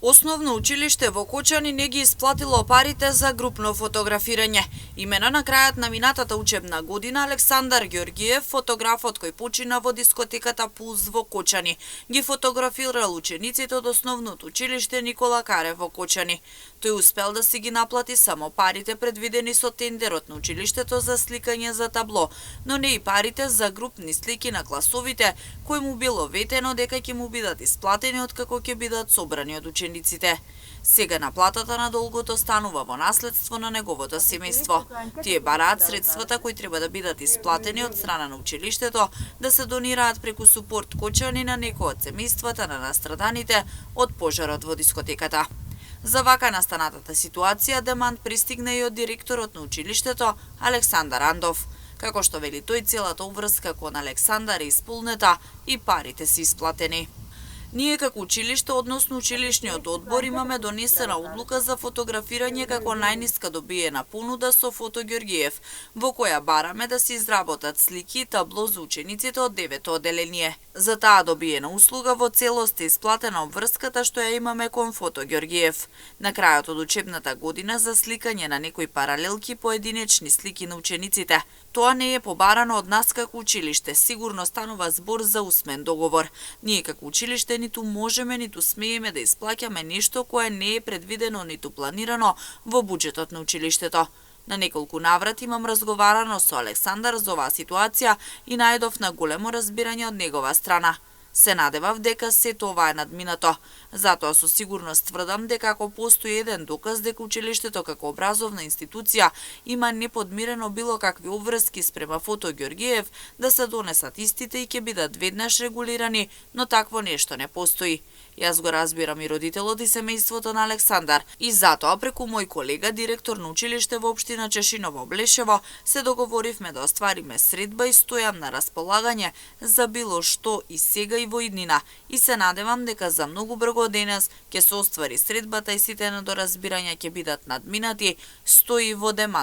Основно училиште во Кочани не ги исплатило парите за групно фотографирање. Именно на крајот на минатата учебна година Александар Ѓорѓиев, фотографот кој почина во дискотеката Пулс во Кочани, ги фотографирал учениците од основното училиште Никола Карев во Кочани. Тој успел да си ги наплати само парите предвидени со тендерот на училиштето за сликање за табло, но не и парите за групни слики на класовите, кои му било ветено дека ќе му бидат исплатени откако ќе бидат собрани од учениците. Сега наплатата на долгото станува во наследство на неговото семејство. Тие бараат средствата кои треба да бидат исплатени од страна на училиштето да се донираат преку Супорт Кочани на некои од семејствата на настраданите од пожарот во дискотеката. За вака настанатата ситуација демант пристигна и од директорот на училиштето Александар Андов. Како што вели тој, целата обврска кон Александар е исполнета и парите се исплатени. Ние како училиште, односно училишниот одбор, имаме донесена одлука за фотографирање како најниска добиена понуда со фото Ѓорѓиев, во која бараме да се изработат слики и табло за учениците од 9-то одделение. За таа добиена услуга во целост е исплатена обврската што ја имаме кон фото Ѓорѓиев. На крајот од учебната година за сликање на некои паралелки поединечни слики на учениците. Тоа не е побарано од нас како училиште, сигурно станува збор за усмен договор. Ние како училиште ниту можеме, ниту смееме да исплаќаме нешто кое не е предвидено ниту планирано во буџетот на училиштето. На неколку наврати имам разговарано со Александар за оваа ситуација и најдов на големо разбирање од негова страна. Се надевав дека сето ова е надминато. Затоа со сигурност тврдам дека ако постои еден доказ дека училиштето како образовна институција има неподмирено било какви обврски спрема фото Ѓорѓиев, да се донесат истите и ќе бидат веднаш регулирани, но такво нешто не постои. Јас го разбирам и родителот и семејството на Александар и затоа преку мој колега, директор на училиште во општина Чешиново Блешево, се договоривме да оствариме средба и стојам на располагање за било што и сега и во иднина и се надевам дека за многу брзо денес ќе се оствари средбата и сите недоразбирања ќе бидат надминати, стои во демант